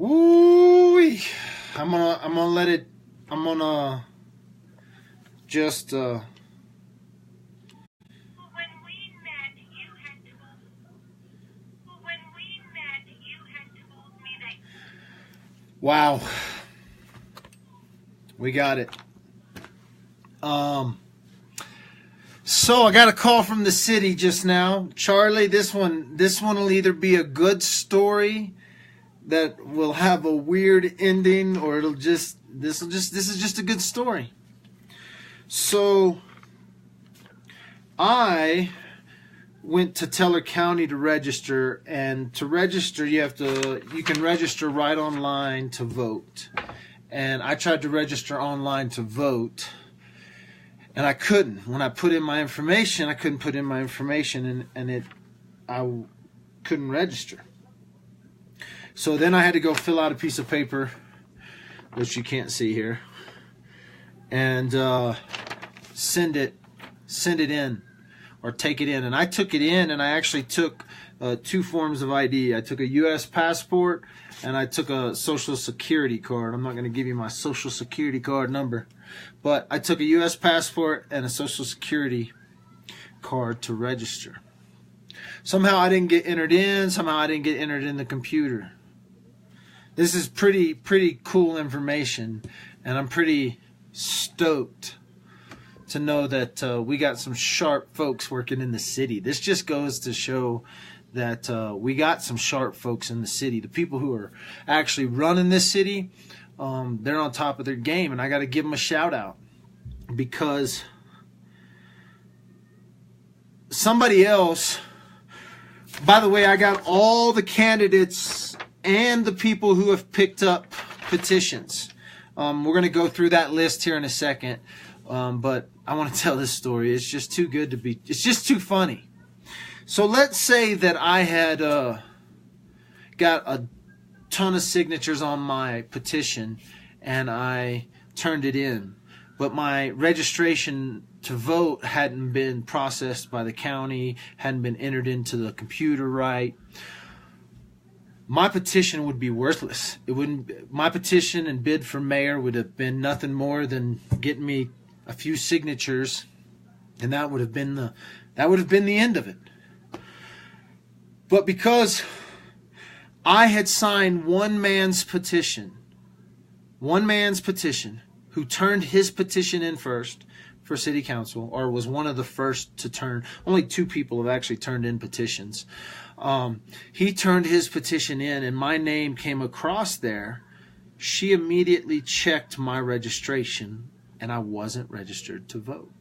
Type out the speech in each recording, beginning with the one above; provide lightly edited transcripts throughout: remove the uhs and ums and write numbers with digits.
Ooh, I'm gonna let it. I'm gonna just. When we met, you had told me that. Wow. We got it. So I got a call from the city just now. Charlie, this one will either be a good story that will have a weird ending, or this is just a good story. So I went to Teller County to register, and to register you can register right online to vote. And I tried to register online to vote, and I couldn't. When I put in my information, I couldn't put in my information, and I couldn't register. So then I had to go fill out a piece of paper, which you can't see here, and send it in, or take it in. And I took it in, and I actually took 2 forms of ID. I took a U.S. passport, and I took a Social Security card. I'm not going to give you my Social Security card number, but I took a U.S. passport and a Social Security card to register. Somehow I didn't get entered in. Somehow I didn't get entered in the computer. This is pretty cool information, and I'm pretty stoked to know that we got some sharp folks working in the city. This just goes to show that we got some sharp folks in the city. The people who are actually running this city, they're on top of their game, and I got to give them a shout out, because somebody else, by the way, I got all the candidates and the people who have picked up petitions. We're going to go through that list here in a second, but I want to tell this story. It's just too good to be, it's just too funny. So let's say that I had got a ton of signatures on my petition, and I turned it in, but my registration to vote hadn't been processed by the county, hadn't been entered into the computer right. My petition would be worthless. It wouldn't. My petition and bid for mayor would have been nothing more than getting me a few signatures, and that would have been the end of it. But because I had signed one man's petition, who turned his petition in first for city council, or was one of the first to turn. Only 2 people have actually turned in petitions. He turned his petition in, and my name came across there. She immediately checked my registration, and I wasn't registered to vote.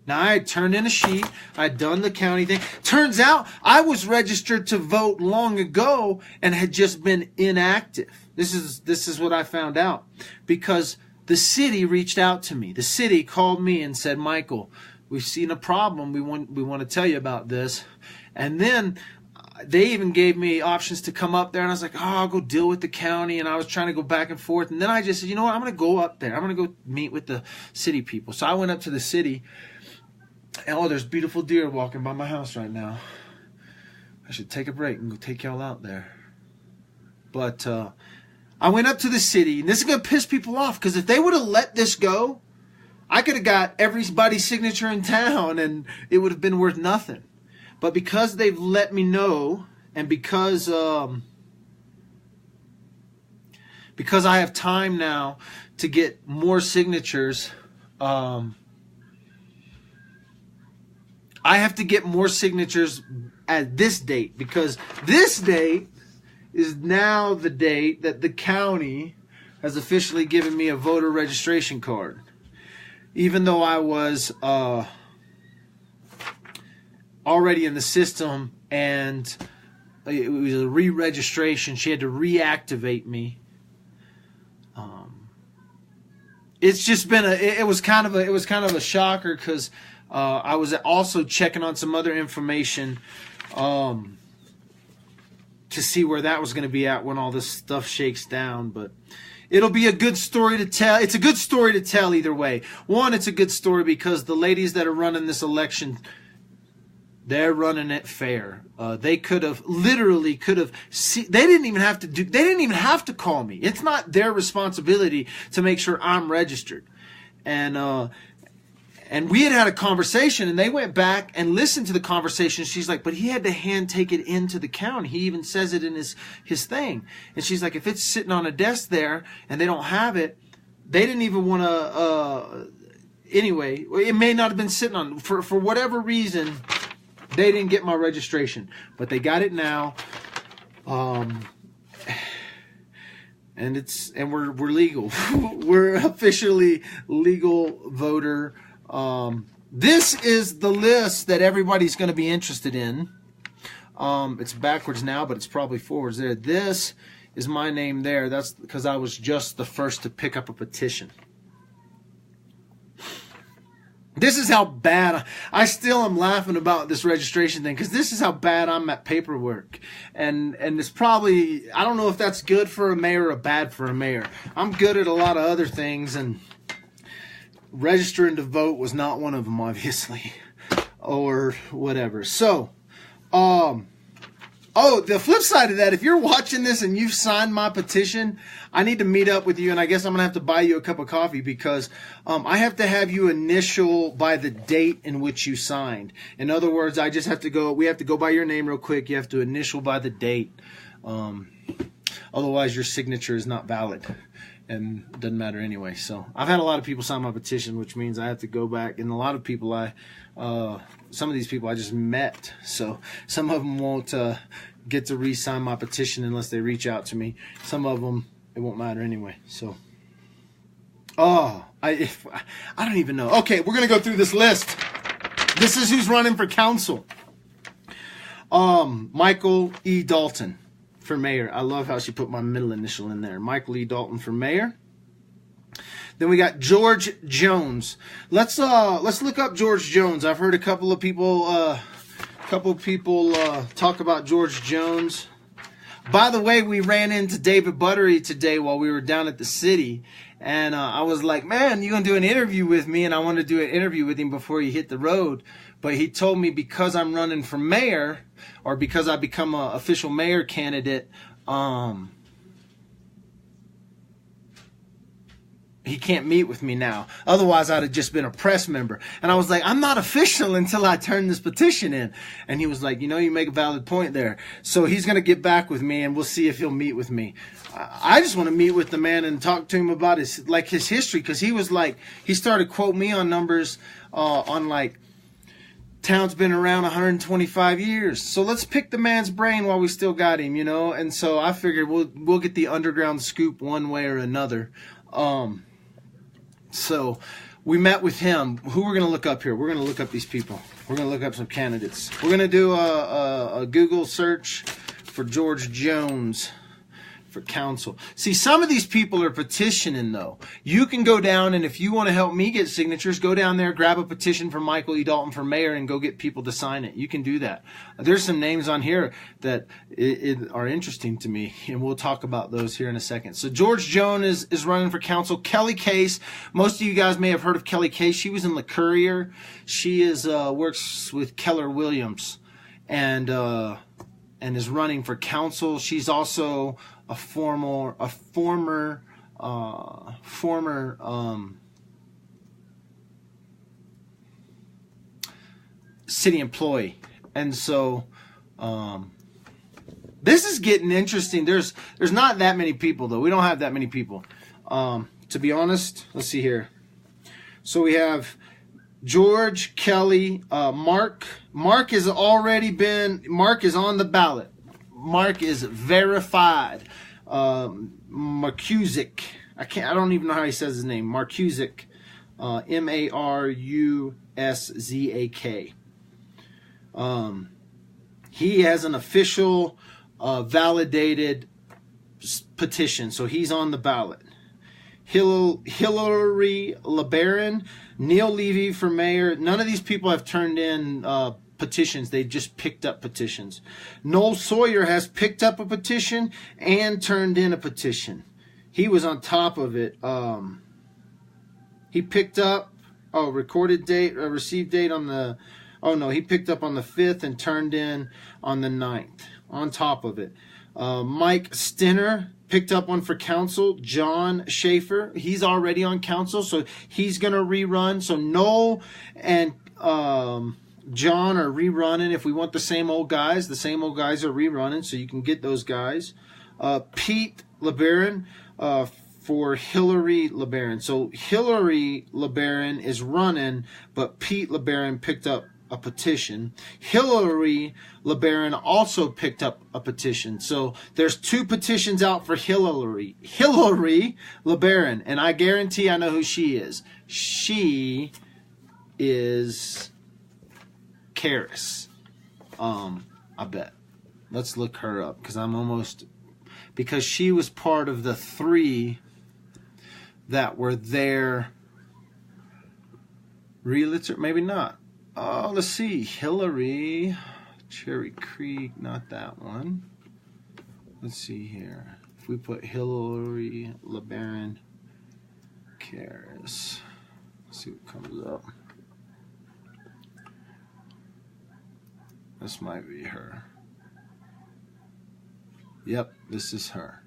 Now, I had turned in a sheet. I'd done the county thing. Turns out I was registered to vote long ago and had just been inactive. This is what I found out, because the city reached out to me. The city called me and said, "Michael, we've seen a problem. We want to tell you about this." And then they even gave me options to come up there, and I was like, I'll go deal with the county, and I was trying to go back and forth. And then I just said, you know what, I'm going to go up there. I'm going to go meet with the city people. So I went up to the city. Oh, there's beautiful deer walking by my house right now. I should take a break and go take y'all out there. But I went up to the city, and this is going to piss people off, because if they would have let this go, I could have got everybody's signature in town, and it would have been worth nothing. But because they've let me know, and because I have time now to get more signatures, I have to get more signatures at this date, because this date is now the date that the county has officially given me a voter registration card. Even though I was already in the system, and it was a re-registration, she had to reactivate me. It's just been it was kind of a shocker, because I was also checking on some other information to see where that was going to be at when all this stuff shakes down. But it'll be a good story to tell. It's a good story to tell either way. One, it's a good story because the ladies that are running this election They're running it fair. They could have literally they didn't even have to call me. It's not their responsibility to make sure I'm registered. And we had a conversation, and they went back and listened to the conversation. She's like, but he had to hand take it into the county. He even says it in his thing. And she's like, if it's sitting on a desk there and they don't have it, they didn't even want to, anyway, it may not have been sitting on, for whatever reason, they didn't get my registration, but they got it now. And we're legal. We're officially legal voter. This is the list that everybody's going to be interested in. It's backwards now, but it's probably forwards there. This is my name there. That's because I was just the first to pick up a petition. This is how bad I still am laughing about this registration thing, because this is how bad I'm at paperwork. And it's probably, I don't know if that's good for a mayor or bad for a mayor. I'm good at a lot of other things, and registering to vote was not one of them, obviously, or whatever. So, the flip side of that, if you're watching this and you've signed my petition, I need to meet up with you, and I guess I'm going to have to buy you a cup of coffee, because I have to have you initial by the date in which you signed. In other words, we have to go by your name real quick. You have to initial by the date. Otherwise, your signature is not valid, and it doesn't matter anyway. So I've had a lot of people sign my petition, which means I have to go back, and a lot of people some of these people I just met, so some of them won't get to re-sign my petition unless they reach out to me. Some of them, it won't matter anyway. So, I don't even know. Okay, we're gonna go through this list. This is who's running for council. Michael E. Dalton for mayor. I love how she put my middle initial in there. Michael E. Dalton for mayor. Then we got George Jones. Let's look up George Jones. I've heard a couple of people talk about George Jones. By the way, we ran into David Buttery today while we were down at the city, and I was like, man, you gonna do an interview with me? And I wanted to do an interview with him before he hit the road, but he told me because I'm running for mayor, or because I become an official mayor candidate, he can't meet with me now. Otherwise, I'd have just been a press member. And I was like, I'm not official until I turn this petition in. And he was like, you make a valid point there. So he's going to get back with me, and we'll see if he'll meet with me. I just want to meet with the man and talk to him about his history, because he started quoting me on numbers on town's been around 125 years. So let's pick the man's brain while we still got him, And so I figured we'll get the underground scoop one way or another. So we met with him. Who we're going to look up here? We're going to look up these people. We're going to look up some candidates. We're going to do a Google search for George Jones for council. See, some of these people are petitioning, though. You can go down, and if you want to help me get signatures, go down there, grab a petition for Michael E. Dalton for mayor, and go get people to sign it. You can do that. There's some names on here that are interesting to me, and we'll talk about those here in a second. So George Jones is running for council. Kelly Case, most of you guys may have heard of Kelly Case. She was in the Courier. She works with Keller Williams, and is running for council. She's also a former city employee, and so this is getting interesting. There's not that many people, though. We don't have that many people, to be honest. Let's see here. So we have George, Kelly, Mark. Mark is on the ballot. Mark is verified. Markusiak. I don't even know how he says his name. Markusiak. Maruzak. He has an official validated petition, so he's on the ballot. Hillary LeBaron, Neil Levy for mayor. None of these people have turned in petitions. They just picked up petitions. Noel Sawyer has picked up a petition and turned in a petition. He was on top of it. He picked up recorded date, received date on the Oh no, he picked up on the 5th and turned in on the 9th. On top of it, Mike Stinner picked up one for council. John Schaefer, he's already on council, so he's going to rerun. So Noel and John are rerunning. If we want the same old guys are rerunning, so you can get those guys. Pete LeBaron for Hillary LeBaron. So Hillary LeBaron is running, but Pete LeBaron picked up a petition. Hillary LeBaron also picked up a petition. So there's 2 petitions out for Hillary LeBaron, and I guarantee I know who she is. She is Karis. I bet. Let's look her up because she was part of the 3 that were there. Realtor, maybe not. Oh, let's see. Hillary, Cherry Creek, not that one. Let's see here. If we put Hillary LeBaron Karis, let's see what comes up. This might be her. Yep, this is her.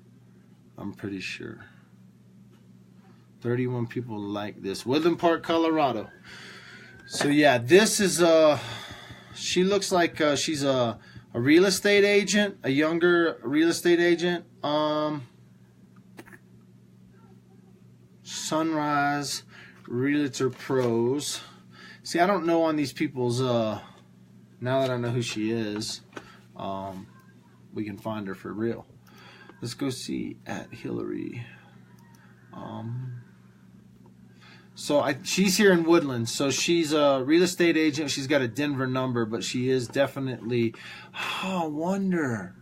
I'm pretty sure. 31 people like this. Woodland Park, Colorado. So yeah, this is she looks like she's a real estate agent, a younger real estate agent. Sunrise Realtor Pros. See, I don't know on these people's now that I know who she is, we can find her for real. Let's go see at Hillary. She's here in Woodlands, so she's a real estate agent. She's got a Denver number, but she is definitely. Oh, wonder.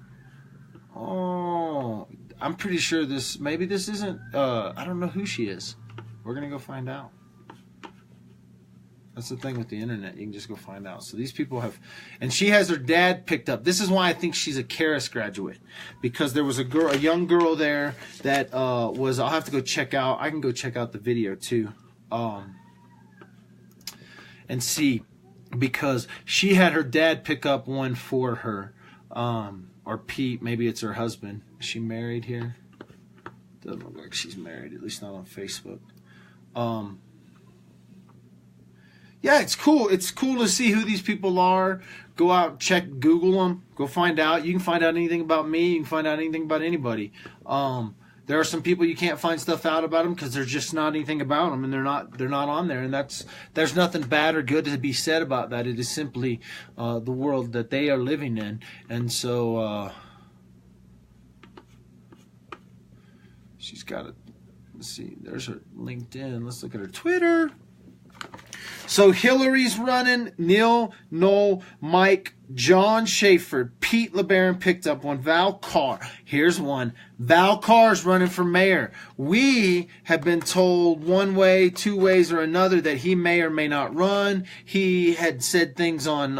Oh, I'm pretty sure maybe this isn't. I don't know who she is. We're gonna go find out. That's the thing with the internet. You can just go find out. So these people have, and she has her dad picked up. This is why I think she's a Karis graduate, because there was a young girl there that was. I'll have to go check out. I can go check out the video too. And see, because she had her dad pick up one for her, or Pete, maybe it's her husband. Is she married here? Doesn't look like she's married, at least not on Facebook. Yeah, it's cool. It's cool to see who these people are. Go out, check, Google them, go find out. You can find out anything about me. You can find out anything about anybody. There are some people you can't find stuff out about them because there's just not anything about them, and they're not on there. And there's nothing bad or good to be said about that. It is simply the world that they are living in. And so she's got it. Let's see. There's her LinkedIn. Let's look at her Twitter. So Hillary's running. Neil, Noel, Mike, John Schaefer, Pete LeBaron picked up one. Val Carr. Here's one. Val Carr's running for mayor. We have been told one way, 2 ways, or another that he may or may not run. He had said things on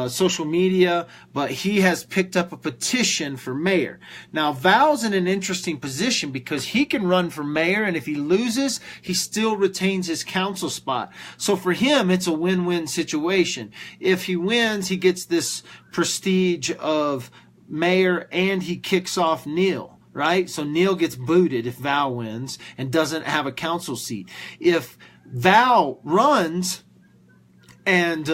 social media, but he has picked up a petition for mayor. Now, Val's in an interesting position because he can run for mayor, and if he loses, he still retains his council spot. So for him, it's a win-win situation. If he wins, he gets this prestige of mayor, and he kicks off Neil, right? So Neil gets booted if Val wins and doesn't have a council seat. If Val runs and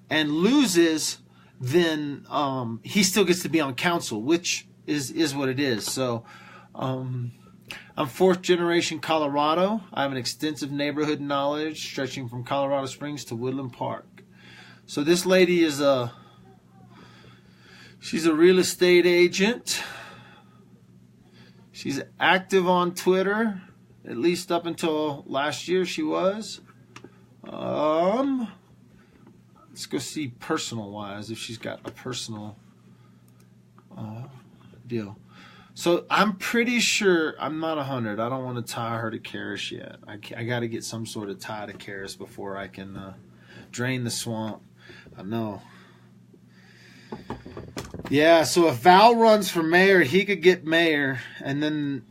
loses, then he still gets to be on council, which is what it is. So I'm 4th generation Colorado. I have an extensive neighborhood knowledge stretching from Colorado Springs to Woodland Park. So this lady is she's a real estate agent. She's active on Twitter, at least up until last year she was. Let's go see personal-wise if she's got a personal deal. So I'm pretty sure, I'm not 100. I don't want to tie her to Karis yet. I got to get some sort of tie to Karis before I can drain the swamp. I know. Yeah, so if Val runs for mayor, he could get mayor, and then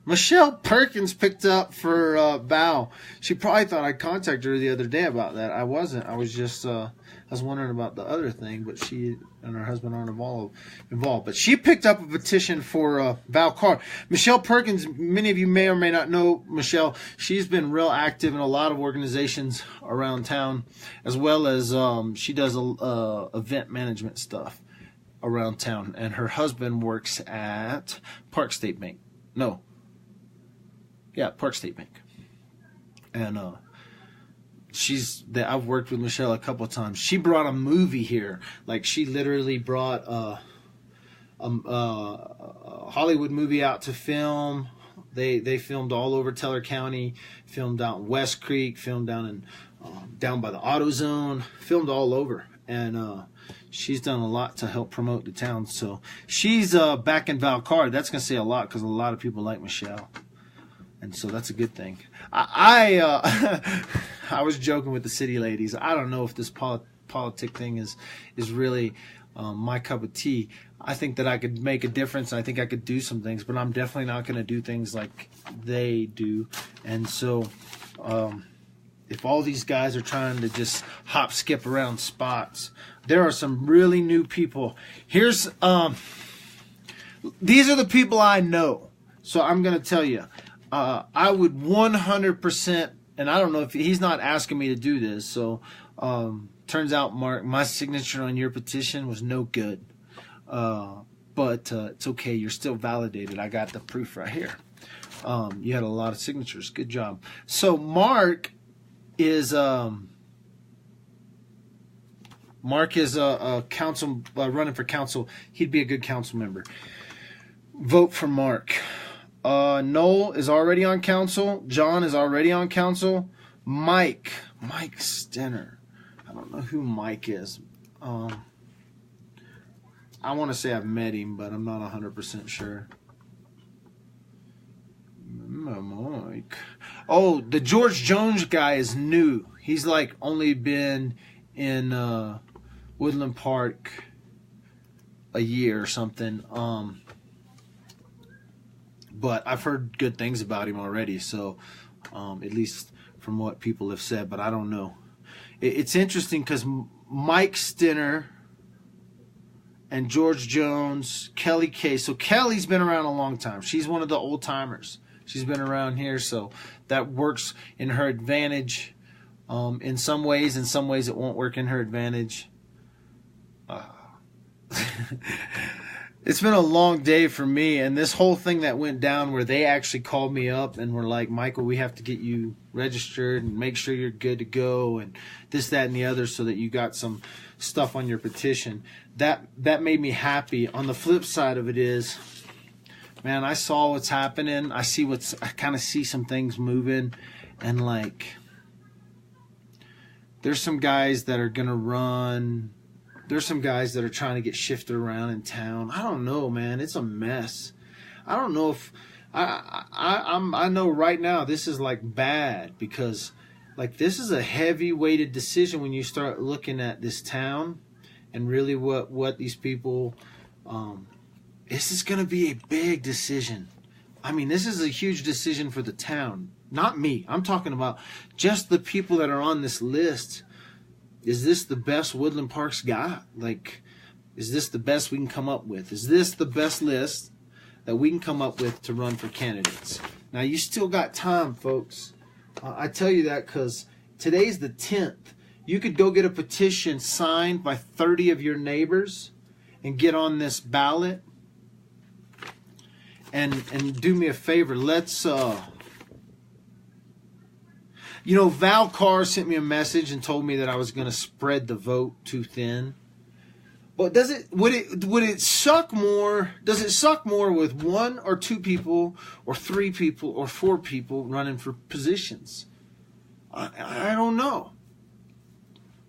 Michelle Perkins picked up for Val. She probably thought I contacted her the other day about that. I wasn't. I was just I was wondering about the other thing, but she and her husband aren't involved. But she picked up a petition for Val Carr. Michelle Perkins, many of you may or may not know Michelle. She's been real active in a lot of organizations around town, as well as she does event management stuff around town. And her husband works at Park State Bank. No. Yeah, Park State Bank. And I've worked with Michelle a couple of times. She brought a movie here. Like, she literally brought a Hollywood movie out to film. They filmed all over Teller County, filmed out in West Creek, filmed down by the AutoZone, filmed all over. And she's done a lot to help promote the town. So she's back in Val Carr. That's going to say a lot because a lot of people like Michelle. And so that's a good thing. I was joking with the city ladies. I don't know if this politic thing is really my cup of tea. I think that I could make a difference. I think I could do some things, but I'm definitely not going to do things like they do. And so if all these guys are trying to just hop, skip around spots, there are some really new people. These are the people I know. So I'm going to tell you. I would 100%, and I don't know if he's not asking me to do this, so turns out, Mark, my signature on your petition was no good. But it's okay, you're still validated. I got the proof right here. You had a lot of signatures. Good job. So Mark is a council running for council. He'd be a good council member. Vote for Mark. Noel is already on council. John is already on council. Mike Stenner. I don't know who Mike is. I want to say I've met him, but I'm not 100% sure. Mike. Oh, the George Jones guy is new. He's like only been in Woodland Park a year or something. But I've heard good things about him already, so at least from what people have said, but I don't know. It's interesting because Mike Stenner and George Jones, Kelly Kay. So Kelly's been around a long time. She's one of the old timers. She's been around here, so that works in her advantage in some ways. In some ways, it won't work in her advantage. It's been a long day for me, and this whole thing that went down where they actually called me up and were like, Michael, we have to get you registered and make sure you're good to go and this, that, and the other so that you got some stuff on your petition. That made me happy. On the flip side of it is, man, I saw what's happening. I kind of see some things moving, and like there's some guys that are going to run. There's some guys that are trying to get shifted around in town. I don't know, man. It's a mess. I don't know if I know right now this is like bad because like this is a heavy weighted decision when you start looking at this town and really what these people this is going to be a big decision. I mean, this is a huge decision for the town. Not me. I'm talking about just the people that are on this list. Is this the best Woodland Park's got? Like, is this the best we can come up with? Is this the best list that we can come up with to run for candidates? Now, you still got time, folks. I tell you that because today's the 10th. You could go get a petition signed by 30 of your neighbors and get on this ballot. And do me a favor. Let's... You know, Val Carr sent me a message and told me that I was going to spread the vote too thin. But would it suck more? Does it suck more with 1 or 2 people or 3 people or 4 people running for positions? I don't know.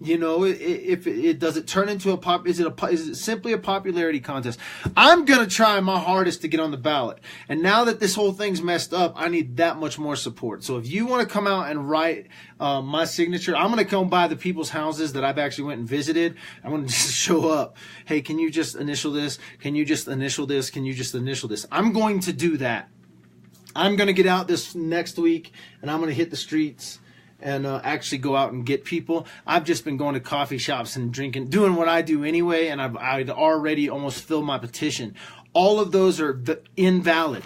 You know, if it does it turn into is it simply a popularity contest? I'm gonna try my hardest to get on the ballot. And now that this whole thing's messed up, I need that much more support. So if you want to come out and write my signature, I'm gonna come by the people's houses that I've actually went and visited. I'm gonna just show up. Hey, can you just initial this? Can you just initial this? Can you just initial this? I'm going to do that. I'm going to get out this next week, and I'm going to hit the streets and actually go out and get people. I've just been going to coffee shops and drinking, doing what I do anyway, and I'd already almost filled my petition. All of those are invalid.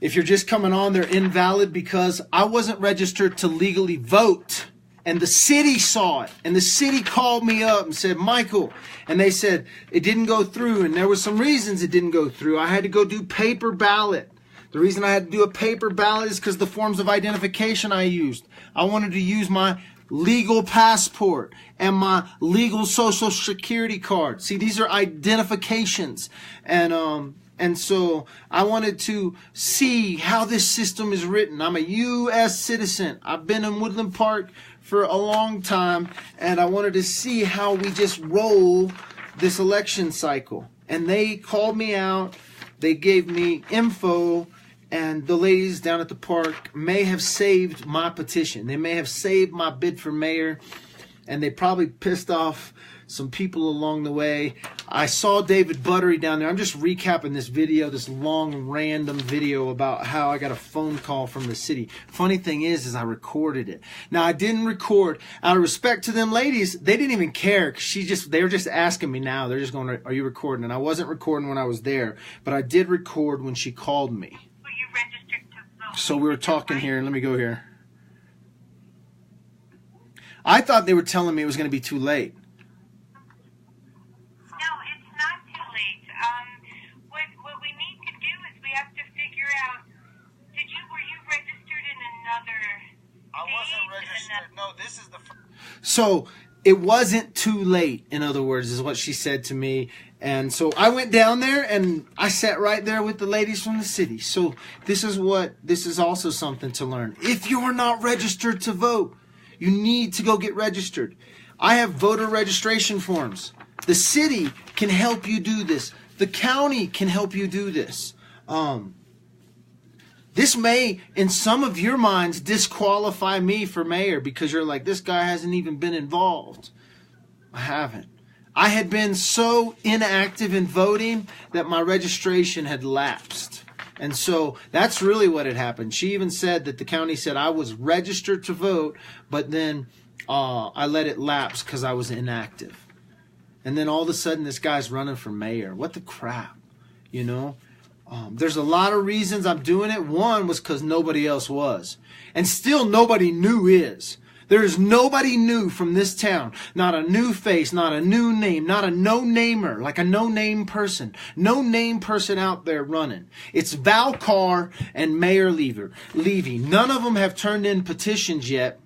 If you're just coming on, they're invalid because I wasn't registered to legally vote. And the city saw it. And the city called me up and said, Michael. And they said it didn't go through. And there were some reasons it didn't go through. I had to go do paper ballot. The reason I had to do a paper ballot is because the forms of identification I used. I wanted to use my legal passport and my legal social security card. See, these are identifications. And so I wanted to see how this system is written. I'm a U.S. citizen. I've been in Woodland Park for a long time, and I wanted to see how we just roll this election cycle. And they called me out. They gave me info, and the ladies down at the park may have saved my petition. They may have saved my bid for mayor, and they probably pissed off some people along the way. I saw David Buttery down there. I'm just recapping this video, this long random video about how I got a phone call from the city. Funny thing is I recorded it. Now I didn't record out of respect to them ladies. They didn't even care. They were just asking me now. They're just going, are you recording? And I wasn't recording when I was there, but I did record when she called me. Were you registered to vote? So we were talking here, and let me go here. I thought they were telling me it was going to be too late. What we need to do is we have to figure out, were you registered in another I wasn't state? registered. No, this is the first. So it wasn't too late, in other words, is what she said to me. And so I went down there and I sat right there with the ladies from the city. So this is also something to learn. If you're not registered to vote, you need to go get registered. I have voter registration forms. The city can help you do this. The county can help you do this. This may, in some of your minds, disqualify me for mayor because you're like, this guy hasn't even been involved. I haven't. I had been so inactive in voting that my registration had lapsed. And so that's really what had happened. She even said that the county said I was registered to vote, but then I let it lapse because I was inactive. And then all of a sudden, this guy's running for mayor. What the crap, you know? There's a lot of reasons I'm doing it. One was because nobody else was. And still nobody new is. There is nobody new from this town. Not a new face, not a new name, not a no-namer, like a no-name person. No-name person out there running. It's Val Carr and Mayor Levy. None of them have turned in petitions yet.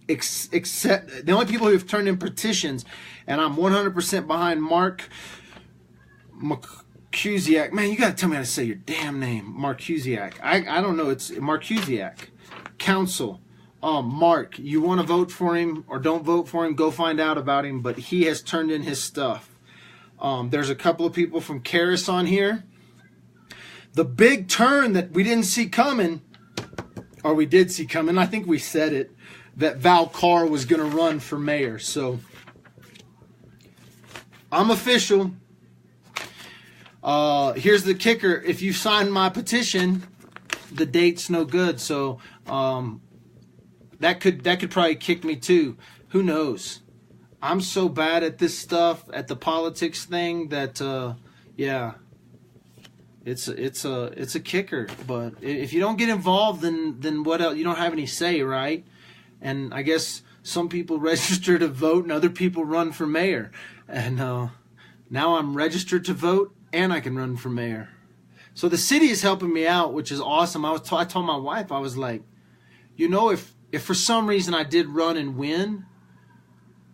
Except the only people who have turned in petitions, and I'm 100% behind Mark Marcusiak. Man, you got to tell me how to say your damn name, Marcusiak. I don't know. It's Marcusiak. Council. Mark, you want to vote for him or don't vote for him, go find out about him, but he has turned in his stuff. There's a couple of people from Karis on here. The big turn that we didn't see coming, or we did see coming, I think we said it, that Val Carr was going to run for mayor. So I'm official. Here's the kicker. If you sign my petition, the date's no good. So that could probably kick me too. Who knows? I'm so bad at this stuff, at the politics thing, that yeah, it's a kicker. But if you don't get involved, then what else? You don't have any say, right? And I guess some people register to vote and other people run for mayor. And now I'm registered to vote and I can run for mayor. So the city is helping me out, which is awesome. I told my wife, I was like, you know, if for some reason I did run and win,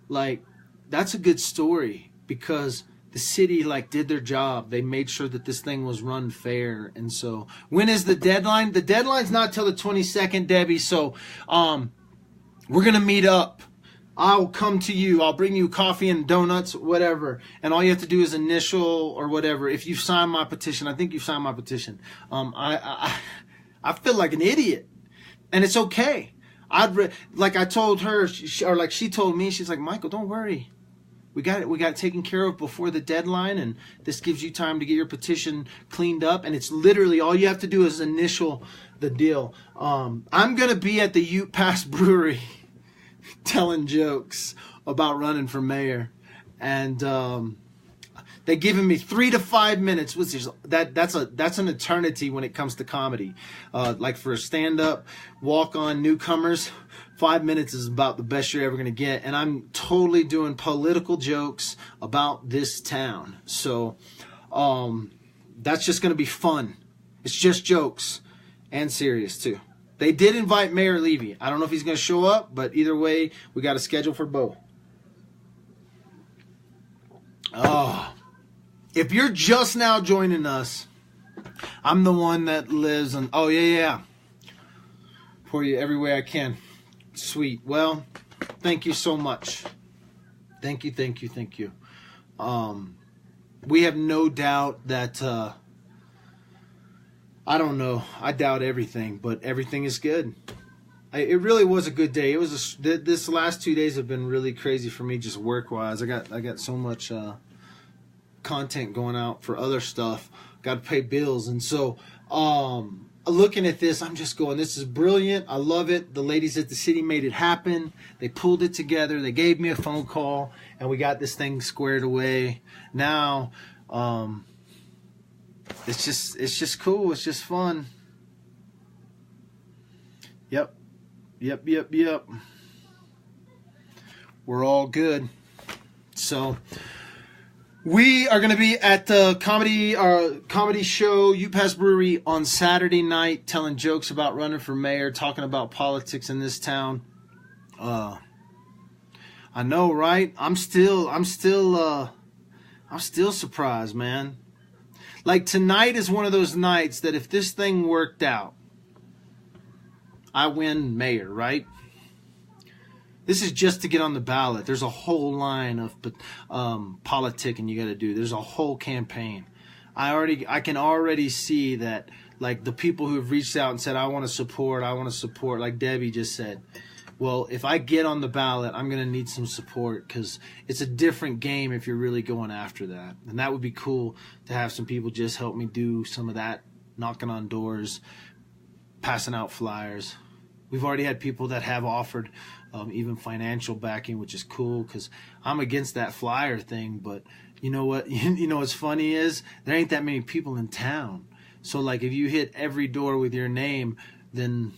like, that's a good story because the city did their job. They made sure that this thing was run fair. And so when is the deadline? The deadline's not till the 22nd, Debbie. So we're going to meet up. I'll come to you. I'll bring you coffee and donuts, whatever. And all you have to do is initial or whatever. If you sign my petition, I think you signed my petition. I feel like an idiot. And it's okay. Like I told her, or like she told me, she's like, Michael, don't worry. We got it taken care of before the deadline, and this gives you time to get your petition cleaned up. And it's literally all you have to do is initial the deal. I'm gonna be at the Ute Pass Brewery telling jokes about running for mayor, and they're giving me 3 to 5 minutes, which is that's an eternity when it comes to comedy. Like for a stand-up, walk-on newcomers, 5 minutes is about the best you're ever going to get. And I'm totally doing political jokes about this town. So that's just going to be fun. It's just jokes and serious too. They did invite Mayor Levy. I don't know if he's going to show up, but either way, we got a schedule for both. Oh, if you're just now joining us, I'm the one that lives on, oh yeah, for you every way I can. Sweet. Well, thank you so much. Thank you. We have no doubt that, I don't know, I doubt everything, but everything is good. It really was a good day. It was this last 2 days have been really crazy for me, just work-wise. I got so much content going out for other stuff. Got to pay bills, and so looking at this, I'm just going, this is brilliant. I love it. The ladies at the city made it happen. They pulled it together. They gave me a phone call, and we got this thing squared away. Now, it's just cool. It's just fun. Yep. We're all good. So we are going to be at the comedy show, Ute Pass Brewery, on Saturday night, telling jokes about running for mayor, talking about politics in this town. I know, right? I'm still surprised, man. Like, tonight is one of those nights that if this thing worked out, I win mayor, right? This is just to get on the ballot. There's a whole line of politicking you got to do. There's a whole campaign. I can already see that, like, the people who have reached out and said, I want to support, like Debbie just said. Well, if I get on the ballot, I'm going to need some support, because it's a different game if you're really going after that. And that would be cool to have some people just help me do some of that, knocking on doors, passing out flyers. We've already had people that have offered even financial backing, which is cool, because I'm against that flyer thing. But you know what? You know what's funny is there ain't that many people in town. So, like, if you hit every door with your name, then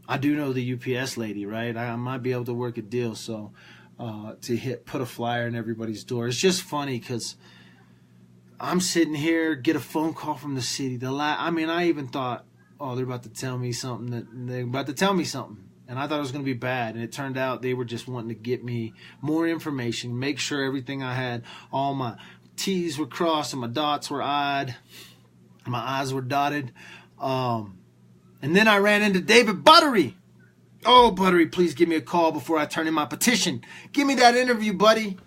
I do know the UPS lady, right? I might be able to work a deal. So to put a flyer in everybody's door. It's just funny because I'm sitting here, get a phone call from the city. I even thought, oh, they're about to tell me something. And I thought it was going to be bad. And it turned out they were just wanting to get me more information, make sure everything I had, all my T's were crossed and my dots were I'd, and my I's were dotted. And then I ran into David Buttery. Oh, Buttery, please give me a call before I turn in my petition. Give me that interview, buddy.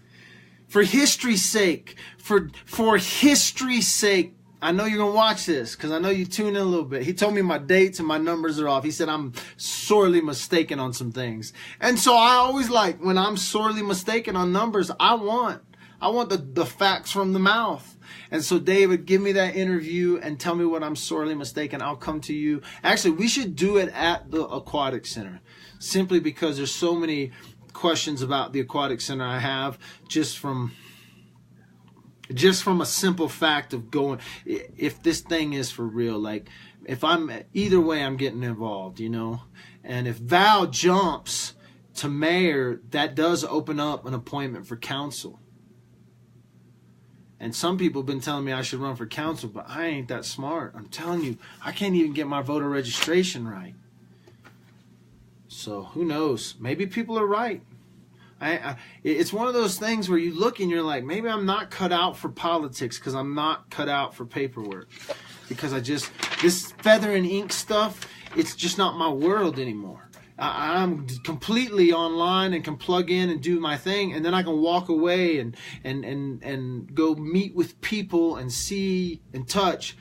For history's sake. For history's sake. I know you're going to watch this because I know you tune in a little bit. He told me my dates and my numbers are off. He said I'm sorely mistaken on some things. And so I always like, when I'm sorely mistaken on numbers, I want the facts from the mouth. And so, David, give me that interview and tell me what I'm sorely mistaken. I'll come to you. Actually, we should do it at the Aquatic Center, simply because there's so many questions about the Aquatic Center I have just from a simple fact of going, if this thing is for real, like, if either way, I'm getting involved, you know. And if Val jumps to mayor, that does open up an appointment for council. And some people have been telling me I should run for council, but I ain't that smart. I'm telling you, I can't even get my voter registration right. So who knows? Maybe people are right. It's one of those things where you look and you're like, maybe I'm not cut out for politics because I'm not cut out for paperwork. Because this feather and ink stuff, it's just not my world anymore. I'm completely online and can plug in and do my thing, and then I can walk away and go meet with people and see and touch.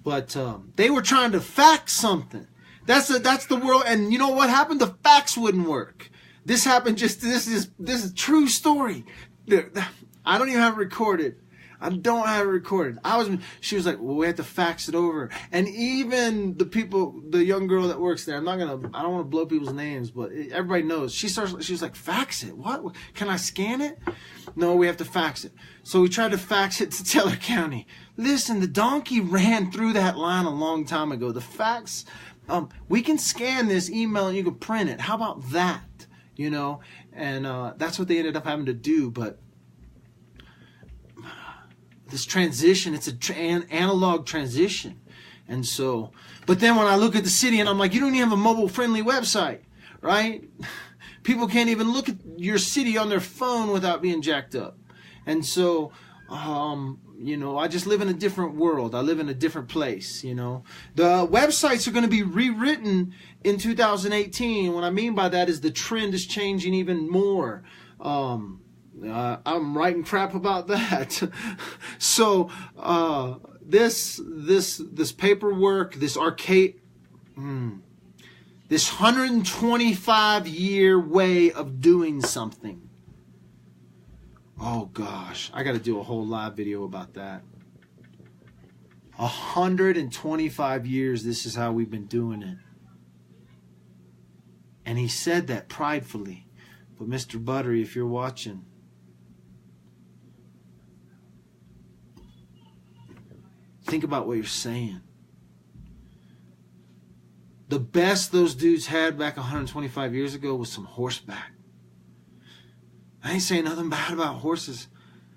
But they were trying to fax something. That's the world. And you know what happened? The fax wouldn't work. This happened. This is a true story. I don't even have it recorded. I don't have it recorded. She was like, well, we have to fax it over. And even the young girl that works there, I don't want to blow people's names, but everybody knows. She was like, fax it? What? Can I scan it? No, we have to fax it. So we tried to fax it to Teller County. Listen, the donkey ran through that line a long time ago. The fax, we can scan this email and you can print it. How about that? You know? And that's what they ended up having to do, but this transition, it's an analog transition. And so, but then when I look at the city and I'm like, you don't even have a mobile friendly website, right? People can't even look at your city on their phone without being jacked up. And so, you know, I just live in a different world. I live in a different place, you know. The websites are going to be rewritten in 2018. What I mean by that is the trend is changing even more. I'm writing crap about that. So this paperwork, this 125-year way of doing something. Oh gosh, I got to do a whole live video about that. 125 years, this is how we've been doing it. And he said that pridefully. But Mr. Buttery, if you're watching, think about what you're saying. The best those dudes had back 125 years ago was some horseback. I ain't saying nothing bad about horses.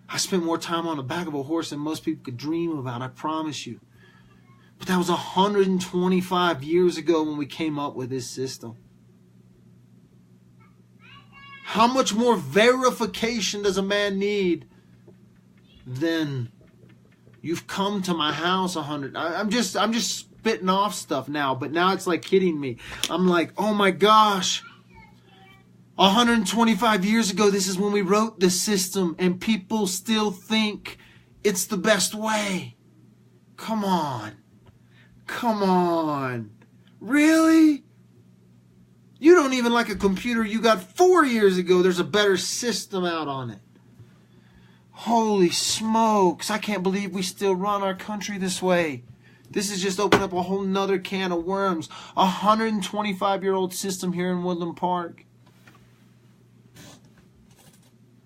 I spent more time on the back of a horse than most people could dream about, I promise you. But that was 125 years ago when we came up with this system. How much more verification does a man need than you've come to my house 100? I'm just spitting off stuff now, but now it's like hitting me. I'm like, oh my gosh. 125 years ago, this is when we wrote this system, and people still think it's the best way. Come on. Come on. Really? You don't even like a computer you got 4 years ago. There's a better system out on it. Holy smokes. I can't believe we still run our country this way. This has just opened up a whole nother can of worms. 125-year-old system here in Woodland Park.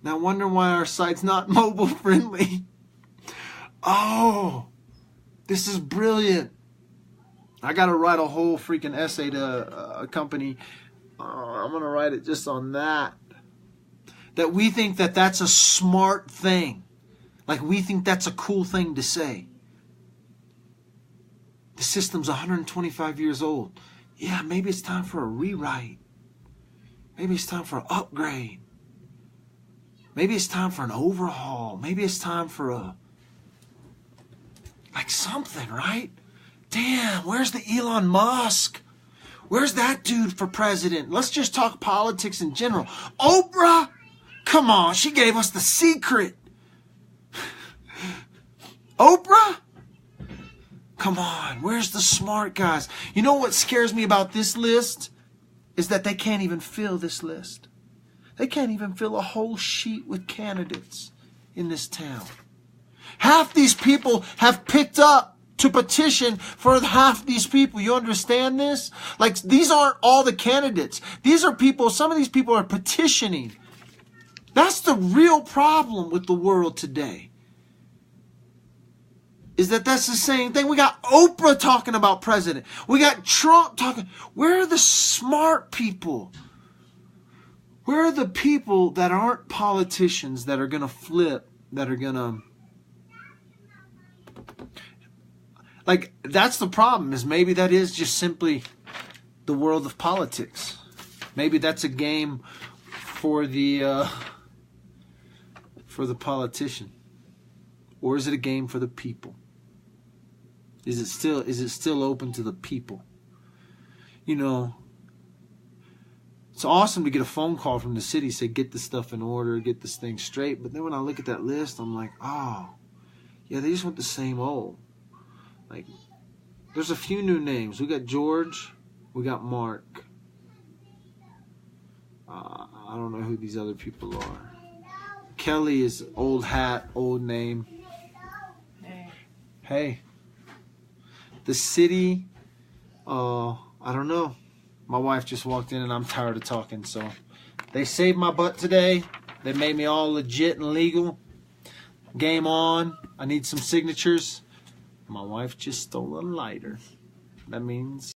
Now, I wonder why our site's not mobile friendly. Oh, this is brilliant. I got to write a whole freaking essay to a company. I'm going to write it just on that. That we think that that's a smart thing. Like we think that's a cool thing to say. The system's 125 years old. Yeah, maybe it's time for a rewrite. Maybe it's time for an upgrade. Maybe it's time for an overhaul. Maybe it's time for like something, right? Damn, where's the Elon Musk? Where's that dude for president? Let's just talk politics in general. Oprah? Come on, she gave us the secret. Oprah? Come on, where's the smart guys? You know what scares me about this list? Is that they can't even fill this list. They can't even fill a whole sheet with candidates in this town. Half these people have picked up to petition for half these people. You understand this? Like, these aren't all the candidates. These are people, some of these people are petitioning. That's the real problem with the world today. Is that's the same thing. We got Oprah talking about president. We got Trump talking. Where are the smart people? Where are the people that aren't politicians that are going to flip, that are going to... Like, that's the problem, is maybe that is just simply the world of politics. Maybe that's a game for the politician. Or is it a game for the people? Is it still open to the people? You know, it's awesome to get a phone call from the city, say, get this stuff in order, get this thing straight. But then when I look at that list, I'm like, oh, yeah, they just want the same old. Like, there's a few new names. We got George. We got Mark. I don't know who these other people are. Kelly is old hat, old name. Hey. The city, I don't know. My wife just walked in and I'm tired of talking, so they saved my butt today. They made me all legit and legal. Game on. I need some signatures. My wife just stole a lighter. That means